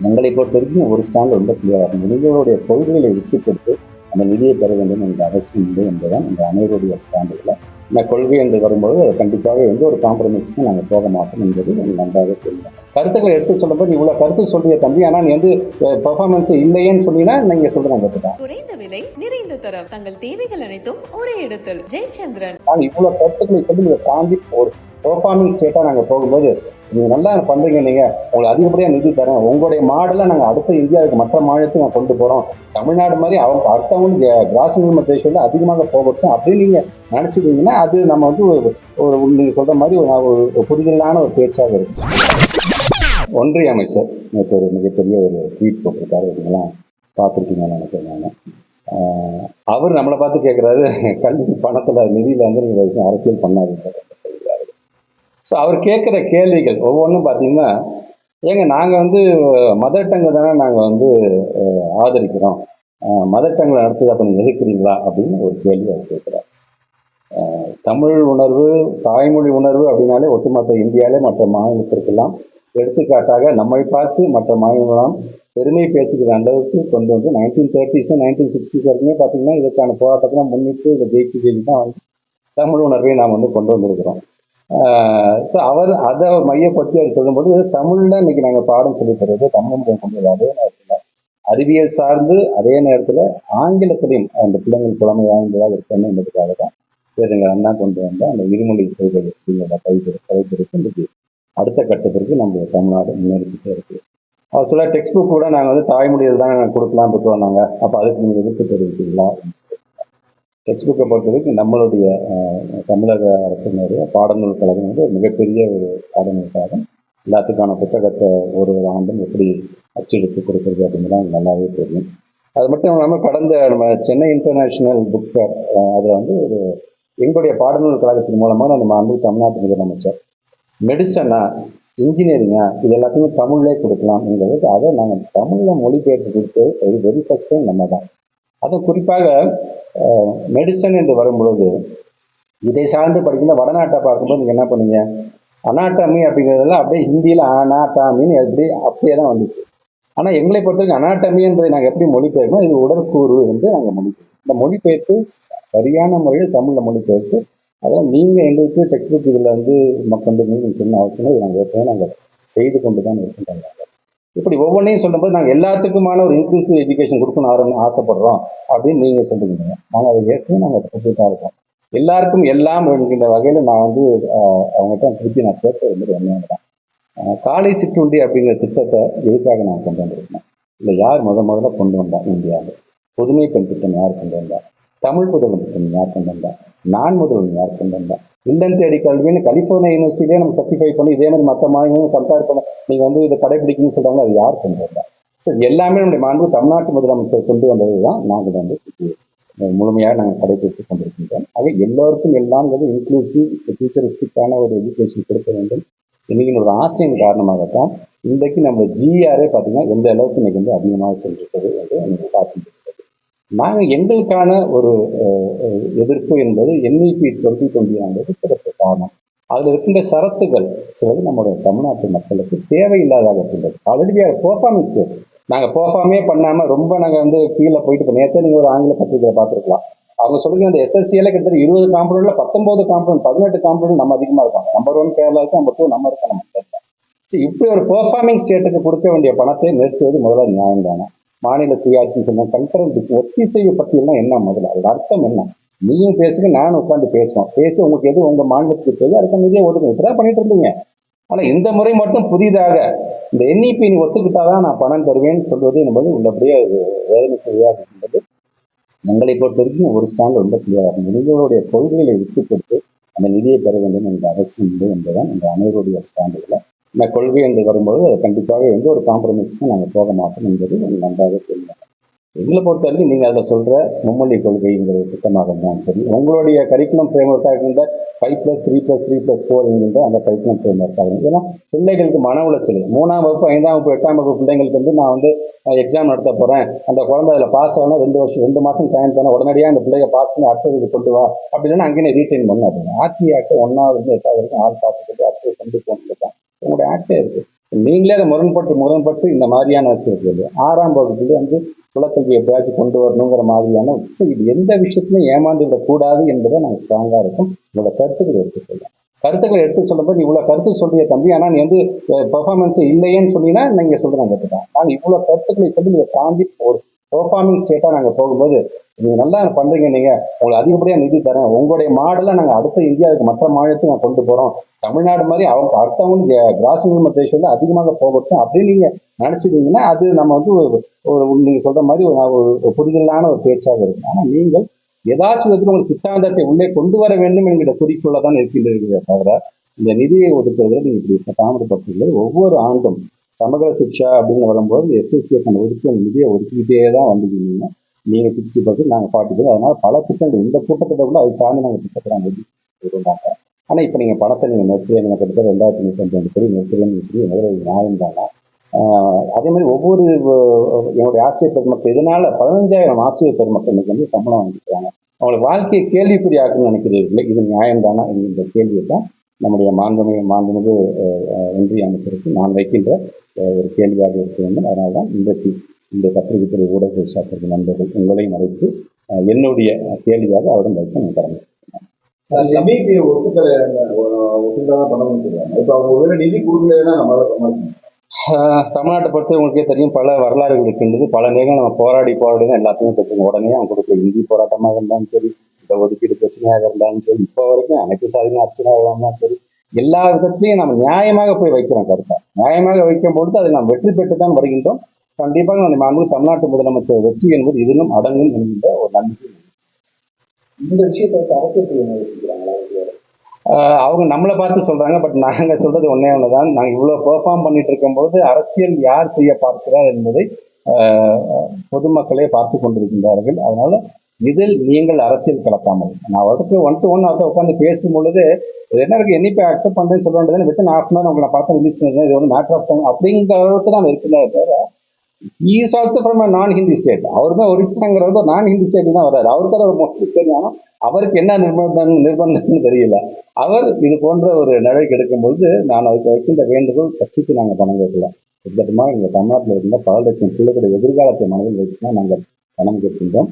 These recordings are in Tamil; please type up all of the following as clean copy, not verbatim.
எங்களை பொறுத்த வரைக்கும் ஒரு ஸ்டாண்ட் ரொம்ப கிளியராக இருக்கும். நிதிகளுடைய கொள்கைகளை விட்டு கொடுத்து அந்த நிதியை பெற வேண்டும் என்ற அவசியம் இல்லை என்பதுதான் இந்த அனைவருடைய ஸ்டாண்டுகளை. இந்த கொள்கை என்று வரும்போது அது கண்டிப்பாக எந்த ஒரு காம்ப்ரமைஸுக்கும் நாங்கள் போக மாட்டோம் என்பது எனக்கு நன்றாக தெரியும். கருத்துக்களை எடுத்து சொல்லும்போது இவ்வளவு கருத்து சொல்றிய தம்பி, ஆனா நீ வந்து பெர்ஃபார்மன்ஸ் இல்லையேன்னு சொன்னீங்கன்னா நீங்க சொல்றாங்க குறைந்த விலை நிறைந்த தரம் தங்கள் தேவைகள் அனைத்தும் ஒரே இடத்தில் ஜெயச்சந்திரன். நாங்கள் இவ்வளவு கருத்துக்களை சொல்லி இதை தாண்டி ஒரு பெர்ஃபார்மிங் ஸ்டேட்டா நாங்கள் போகும்போது நீங்க நல்லா பண்றீங்க, நீங்க உங்களுக்கு அதிகப்படியா நிதி தரேன், உங்களுடைய மாடலை நாங்கள் அடுத்த இந்தியாவுக்கு மற்ற மாநிலத்துக்கு நான் கொண்டு போறோம், தமிழ்நாடு மாதிரி அவங்க அடுத்தவங்க கிராஸ் மினிமம் ரேஷியோல அதிகமாக போகட்டும் அப்படின்னு நீங்க நினைச்சிருந்தீங்கன்னா அது நம்ம வந்து ஒரு நீங்க சொல்ற மாதிரி ஒரு புரிதலான ஒரு பேச்சாக இருக்கும். ஒன்றிய அமைச்சர் நேற்று ஒரு மிகப்பெரிய ஒரு ட்வீட் போட்டிருக்காரு, இதெல்லாம் பார்த்துருக்கீங்கன்னு நினைக்கிறேன் நான். அவர் நம்மளை பார்த்து கேட்குறாரு, கல்வி பணத்தில் நிதியில் வந்து நீங்கள் அரசியல் பண்ணாதீங்க சொல்கிறாரு. ஸோ அவர் கேட்குற கேள்விகள் ஒவ்வொன்றும் பார்த்தீங்கன்னா, ஏங்க நாங்கள் வந்து மதர் டங்கை தானே நாங்கள் வந்து ஆதரிக்கிறோம், மதர் டங்கில் நடத்துது அப்போ நீங்கள் எதிர்க்கிறீங்களா அப்படின்னு ஒரு கேள்வி அவர் கேட்குறாரு. தமிழ் உணர்வு, தாய்மொழி உணர்வு அப்படின்னாலே ஒட்டுமொத்த இந்தியாவிலே மற்ற மாநிலத்திற்கெல்லாம் எடுத்துக்காட்டாக நம்மை பார்த்து மற்ற மாநிலங்களாம் பெருமை பேசுகிற அளவுக்கு கொண்டு வந்து 1930s 1960s வரைக்குமே பார்த்தீங்கன்னா இதற்கான போராட்டத்தில் முன்னிட்டு இதை ஜெயிச்சு தான் வந்து தமிழ் உணர்வை நாம் வந்து கொண்டு வந்திருக்கிறோம். ஸோ அவர் அதை மையப்படுத்தி அவர் சொல்லும்போது தமிழில் இன்னைக்கு நாங்கள் பாடம் சொல்லி தருவது தமிழ் மொழி கொண்டு அதே நேரத்தில் அறிவியல் சார்ந்து அதே நேரத்தில் ஆங்கிலத்திலையும் அந்த பிள்ளைங்கள் புலமை வாய்ந்ததாக இருக்கணும் என்பதற்காக தான் எங்கள் அண்ணா கொண்டு வந்த அந்த இருமொழி கொள்கை அப்படிங்கிற கைப்பிடிப்பு இன்றைக்கு அடுத்த கட்டத்திற்கு நம்ம தமிழ்நாடு முன்னேறிக்கிட்டே இருக்குது. அவர் சொல்ல டெக்ஸ்ட் புக் கூட நாங்கள் வந்து தாய்மொழியில் தான் நாங்கள் கொடுக்கலாம் போட்டு வந்தாங்க, அப்போ அதுக்கு நீங்கள் எதிர்ப்பு தெரிவித்தீங்களா? டெக்ஸ்ட் புக்கை பொறுத்தவரைக்கும் நம்மளுடைய தமிழக அரசினுடைய பாடநூல் கழகம் வந்து மிகப்பெரிய ஒரு பாடநூல் கழகம். எல்லாத்துக்கான புத்தகத்தை ஒரு ஆண்டும் எப்படி அச்செடுத்து கொடுக்குறது அப்படிங்கிறது நல்லாவே தெரியும். அது மட்டும் இல்லாமல் கடந்த நம்ம சென்னை இன்டர்நேஷ்னல் புக் ஃபேர் அதில் வந்து ஒரு எங்களுடைய பாடநூல் கழகத்தின் மூலமாக நம்ம அன்பு தமிழ்நாட்டு முதலமைச்சர் மெடிசனா இன்ஜினியரிங்கா இது எல்லாத்தையுமே தமிழ்லேயே கொடுக்கலாம்ங்கிறது அதை நாங்கள் தமிழில் மொழிபெயர்த்து கொடுத்து இது வெரி ஃபர்ஸ்ட் டைம் நம்ம தான். அதுவும் குறிப்பாக மெடிசன் என்று வரும்பொழுது இதை சார்ந்து படிக்கிற வடநாட்டை பார்க்கும்போது நீங்கள் என்ன பண்ணீங்க, அனாட்டாமி அப்படிங்கிறதெல்லாம் அப்படியே ஹிந்தியில் அனாட்டாமின்னு எப்படி அப்படியே தான் வந்துச்சு. ஆனால் எங்களை பொறுத்தவரைக்கும் அனாட்டமி என்பதை நாங்கள் எப்படி மொழிபெயர்க்கணும், இது உடற்கூறு என்று நாங்கள் மொழிபெயர்க்கோம். இந்த மொழிபெயர்த்து சரியான முறையில் தமிழில் மொழிபெயர்த்து அதெல்லாம் நீங்கள் எங்களுக்கு டெக்ஸ்ட் புக் இதில் வந்து கொண்டு நீங்கள் சொன்ன அவசியம் இதை நாங்கள் ஏற்கனவே நாங்கள் செய்து கொண்டு தான் இருக்கின்றாங்க. இப்படி ஒவ்வொன்றையும் சொல்லும்போது நாங்கள் எல்லாத்துக்குமான ஒரு இன்க்ளூசிவ் எஜுகேஷன் கொடுக்கணும் ஆசைப்படுறோம் அப்படின்னு நீங்கள் சொல்லுவீங்க. நாங்கள் அதை ஏற்கனவே நாங்கள் கொடுத்துட்டு தான் இருக்கோம். எல்லாருக்கும் எல்லாம் என்கின்ற வகையில் நான் வந்து அவங்ககிட்ட திருப்பி நான் கேட்க வேண்டியது ஒன்றும் தான். காலை சிற்றுண்டி அப்படிங்கிற திட்டத்தை எதுக்காக நான் கொண்டு வந்திருக்கேன், இல்லை யார் முதல்ல கொண்டு வந்தார் இந்தியாவில்? புதுமை பெண் திட்டம் யார் கொண்டு வந்தார்? தமிழ் புதல்வன் திட்டம் யார் கொண்டு வந்தார்? நான் முதல்வன் யார் கொண்டு வந்தார்? இல்லம் தேடி கல்வின்னு கலிஃபோர்னியா யூனிவர்சிட்டியிலே நம்ம சர்டிஃபை பண்ணி இதே மாதிரி மற்ற மாநிலங்களும் கம்பேர் பண்ண நீங்கள் வந்து இதை கடைபிடிக்கணும்னு சொல்கிறாங்க, அது யார் கொண்டு வந்தார்? சரி, எல்லாமே நம்முடைய மாண்பு தமிழ்நாட்டு முதலமைச்சர் கொண்டு வந்தது தான் நாங்கள் வந்து முழுமையாக நாங்கள் கடைபிடித்து கொண்டிருக்கின்றோம். ஆக எல்லோருக்கும் எல்லாம்ங்கிறது இன்க்ளூசிவ் ஃபியூச்சரிஸ்டிக்கான ஒரு எஜுகேஷன் கொடுக்க வேண்டும். இன்னைக்கு ஒரு ஆசையின் காரணமாகத்தான் இன்றைக்கு நம்ம ஜிஆரே பார்த்தீங்கன்னா எந்த அளவுக்கு இன்னைக்கு வந்து அதிகமாக சென்றிருக்கிறது என்று எனக்கு பார்த்து நாங்கள் எங்களுக்கான ஒரு எதிர்ப்பு என்பது NEP 2020 காரணம். அதில் இருக்கின்ற சரத்துகள் சிலது நம்முடைய தமிழ்நாட்டு மக்களுக்கு தேவையில்லாதாக இருக்கின்றது. ஆல்ரெடி பெர்ஃபார்மிங் ஸ்டேட் நாங்கள் பெர்ஃபார்மே பண்ணாமல் ரொம்ப நாங்கள் வந்து கீழே போயிட்டு இப்போ நேற்று நீங்கள் ஒரு ஆங்கில பத்திரிகையை பார்த்துருக்கலாம். அவங்க சொல்லுங்க அந்த SSCல கிட்டத்தட்ட 20 காம்பவுண்டில் 19 காம்பவுண்ட் 18 காம்பவுண்ட் நம்ம அதிகமாக இருக்காங்க. நம்பர் 1 கேரளாவுக்கு, நம்பர் 2 நம்ம இருக்க நம்ம தெரியல. சரி, இப்படி ஒரு பெர்ஃபார்மிங் ஸ்டேட்டுக்கு கொடுக்க வேண்டிய பணத்தை நிறுத்துவது முதல்ல நியாயம் தானே. மாநில சுயாட்சி சொன்ன கன்கரன்ட் ஒத்திசைவு பட்டியல்னா என்ன, முதல்ல அதோட அர்த்தம் என்ன? நீயும் பேசுங்க, நானும் உட்காந்து பேசுவோம், பேசி உங்களுக்கு எது உங்க மாநிலத்துக்கு தெரியும் அதுக்கு நிதியை ஒதுங்க. இப்பதான் பண்ணிட்டு இருந்தீங்க. ஆனா இந்த முறை மட்டும் புதிதாக இந்த NEP நீ ஒத்துக்கிட்டாதான் நான் பணம் தருவேன்னு சொல்வது என்பது உள்ளபடியே வேதனைக்குரியாக இருக்கின்றது. எங்களை பொறுத்த வரைக்கும் ஒரு ஸ்டாண்ட் ரொம்ப கிளியராக இருக்கும். நிதிகளுடைய கொள்கைகளை விட்டு கொடுத்து அந்த நிதியை பெற வேண்டும் என்ற அவசியம் இல்லை என்பதுதான் இந்த அனைவருடைய ஸ்டாண்டுகளை. இந்த கொள்கை என்று வரும்போது அது கண்டிப்பாக எந்த ஒரு காம்ப்ரமைஸுக்கும் நாங்கள் போக மாட்டோம் என்பது நன்றாக தெரியும். எங்களை பொறுத்த வரைக்கும் நீங்கள் அதில் சொல்கிற மும்மொழி கொள்கைங்கிற திட்டமாக தான் தெரியும். உங்களுடைய கரிக்குலம் ஃப்ரேம்ஒர்க்காக இருக்கின்ற 5+3+3+4 என்கின்ற அந்த கரிக்குலம் ஃப்ரேம்ஒர்க்காக இருக்கும். ஏன்னா பிள்ளைகளுக்கு மன உளைச்சல் 3ஆம் வகுப்பு 5ஆம் வகுப்பு 8ஆம் வகுப்பு பிள்ளைங்களுக்கு வந்து நான் வந்து எக்ஸாம் நடத்த போகிறேன், அந்த குழந்தை அதில் பாஸ் ஆகணும், 2 மாதம் டைம் தானே, உடனடியாக அந்த பிள்ளைங்க பாஸ் பண்ணி அடுத்தது கொண்டு வா அப்படின்னா அங்கேயே ரீட்டைன் பண்ண அப்படிங்க. RT ஆக்ட் 1ஆவது 8ஆவது வரைக்கும் ஆல் பாஸ் கட்டி அடுத்தது கொண்டு போகணும் தான் உங்களுடைய ஆக்டே இருக்குது. நீங்களே அதை முரண்பட்டு இந்த மாதிரியான விஷயத்தில் 6ஆம் வகுப்புல வந்து குலக்கல்வி எப்படியாச்சும் கொண்டு வரணுங்கிற மாதிரியான ஸோ இது எந்த விஷயத்திலும் ஏமாந்து விடக்கூடாது என்பதை நாங்கள் ஸ்ட்ராங்காக இருக்கும். உங்களோட கருத்துக்களை எடுத்துக்கொள்ளலாம். கருத்துக்களை எடுத்து சொல்லும்போது இவ்வளோ கருத்து சொல்றிய தம்பி, ஆனால் நீ வந்து பெர்ஃபார்மன்ஸ் இல்லையேன்னு சொன்னீங்கன்னா நீங்கள் சொல்கிறேன் கற்றுக்கலாம். நாங்கள் இவ்வளோ கருத்துக்களை சொல்லி இதை தாண்டி ஒரு பெர்ஃபார்மிங் ஸ்டேட்டாக நாங்கள் போகும்போது நீங்கள் நல்லா பண்ணுறீங்க, நீங்கள் உங்களுக்கு அதிகப்படியாக நிதி தரேன், உங்களுடைய மாடலை நாங்கள் அடுத்த இந்தியாவுக்கு மற்ற மாநிலத்துக்கு நான் கொண்டு போகிறோம், தமிழ்நாடு மாதிரி அவங்க அடுத்தவங்க கிராஸ் மினிமம் ரேஷியோவில் அதிகமாக போகட்டும் அப்படின்னு நீங்கள் நினச்சிட்டீங்கன்னா அது நம்ம வந்து ஒரு நீங்கள் சொல்கிற மாதிரி ஒரு புரிதலான ஒரு பேச்சாக இருக்கும். ஆனால் நீங்கள் ஏதாச்சும் விதத்தில் உங்கள் சித்தாந்தத்தை உள்ளே கொண்டு வர வேண்டும் என்கிற குறிக்கோள தான் இருக்கின்றீர்களே தவிர இந்த நிதியை ஒதுக்குறதுல நீங்கள் இப்படி தாமதப்படுத்துகிறது. ஒவ்வொரு ஆண்டும் சமகர சிக்ஷா அப்படின்னு வரும்போது எஸ்எஸ்சிக்கான ஒதுக்கீடு நிதியை ஒதுக்கிக்கிட்டே தான் வந்துருக்கீங்க. நீங்கள் 60%, நாங்கள் 40%. அதனால் பல திட்டங்கள் இந்த கூட்டத்திட்டக்குள்ள அதை சார்ந்து நாங்கள் திட்டத்தை நாங்கள் இருந்தாங்க. ஆனால் இப்போ நீங்கள் பணத்தை நீங்கள் நிறுத்துறீங்க, கிட்டத்தட்ட 2052 கோடி நிறுத்துறீங்கன்னு சொல்லி எவ்வளவு நியாயம் தாங்க. அதே மாதிரி ஒவ்வொரு என்னுடைய ஆசிரியர் பெருமக்கள் இதனால 15,000 ஆசிரியர் பெருமக்கள் இன்னைக்கு வந்து சம்பளம் வாங்கிக்கிறாங்க. அவங்களுக்கு வாழ்க்கையை கேள்விக்குறி ஆக்கணும்னு நினைக்கிறீர்களே, இது நியாயம் தானா என்கின்ற கேள்வியை தான் நம்முடைய மாண்புமிகு ஒன்றிய அமைச்சருக்கு நான் வைக்கின்ற ஒரு கேள்வியாக இருக்க வேண்டும். அதனால தான் இன்றைக்கு இந்த பத்திரிகை துறை ஊடக சாத்திர நண்பர்கள் உங்களையும் அழைத்து என்னுடைய கேள்வியாக அவரிடம் வைக்க நான் கடமை. எம்இபி ஒத்துக்கதான் பண்ணணும்னு சொல்லுவாங்க. இப்போ அவங்க ஒருவேளை நிதி கொடுக்கலன்னா நம்மளால சமாளிக்கணும். தமிழ்நாட்டை பொறுத்து உங்களுக்கே தெரியும், பல வரலாறுகள் இருக்கின்றது. பல நேரம் நம்ம போராடி தான் எல்லாத்தையுமே பெற்றுங்க. உடனே அவங்க கொடுக்க இந்தி போராட்டமாக இருந்தாலும் சரி, இந்த ஒதுக்கீடு பிரச்சனையாக இருந்தாலும் சரி, இப்போ வரைக்கும் அனைத்து சாதின அர்ச்சனையாக இருந்தாலும் சரி, எல்லா விதத்திலையும் நம்ம நியாயமாக போய் வைக்கிறோம். கருத்தை நியாயமாக வைக்கும் பொழுது அதை நாம் வெற்றி பெற்று தான் வருகின்றோம். கண்டிப்பாக நம்ம தமிழ்நாட்டு முதலமைச்சர் வெற்றி என்பது இதிலும் அடங்கும் என்கின்ற ஒரு நம்பிக்கை. இந்த விஷயத்தை அரசியல் யோசிக்கிறாங்களா? அவங்க நம்மளை பார்த்து சொல்றாங்க. பட் நாங்கள் சொல்றது ஒன்னே ஒண்ணுதான். நாங்கள் இவ்வளவு பெர்ஃபார்ம் பண்ணிட்டு இருக்கும்போது அரசியல் யார் செய்ய பார்க்கிறார் என்பதை பொதுமக்களே பார்த்து கொண்டிருக்கின்றார்கள். அதனால இதில் நீங்கள் அரசியல் கலக்காமல், நான் அவருக்கு 1 to 1 அவர்கிட்ட உட்காந்து பேசும் பொழுது என்ன இருக்கு, என்னைக்கு அக்செப்ட் பண்றேன்னு சொல்ல வேண்டியது, வித்தின் ½ hour உங்களை பார்த்து ரிலீஸ் பண்ணிருந்தேன், இது வந்து மேட்டர் ஆஃப் டைம் அப்படிங்கிற அளவுக்கு தான் இருக்கிறதே தவிர he is also from a non-Hindi state. அவருமே ஒரிசாங்கிறது ஒரு நான்-ஹிந்தி ஸ்டேட் தான் வர்றாரு. அவருக்கு அதை ஒரு மொழி தெரியும், அவருக்கு என்ன நிர்பந்தம்னு தெரியல. அவர் இது போன்ற ஒரு நடவடிக்கை எடுக்கும்பொழுது நான் அதுக்கு வைக்கின்ற வேண்டுகோள், கட்சிக்கு நாங்கள் பணம் கேட்கல. கிட்டத்தட்டமாக எங்கள் தமிழ்நாட்டில் இருந்த 10 லட்சம் பிள்ளைகளுடைய எதிர்காலத்தை மனதில் வைத்து தான் நாங்கள் பணம் கேட்கின்றோம்.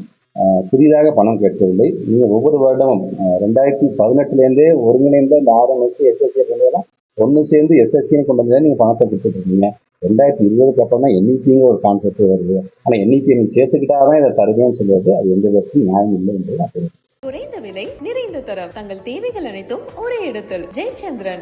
புதிதாக பணம் கேட்கவில்லை. நீங்கள் ஒவ்வொரு வருடமும் 2018 ஒருங்கிணைந்த இந்த RMSC SSC கொண்டதெல்லாம் ஒன்று சேர்ந்து SSCன்னு கொண்டு வந்ததே நீங்கள் பணத்தை கொடுத்துட்டு இருக்கீங்க. 2020 அப்புறம் தான் NEP ஒரு கான்செப்ட் வருது. ஆனால் NEP நீங்கள் சேர்த்துக்கிட்டாதான் இதை தருவேன்னு சொல்வது அது எந்த விதத்திலும் நியாயம் இல்லை என்று நான் சொல்லுவேன். குறைந்த விலை, நிறைந்த தரம், தங்கள் தேவைகள் அனைத்தும் ஒரே இடத்தில். ஜெயச்சந்திரன்.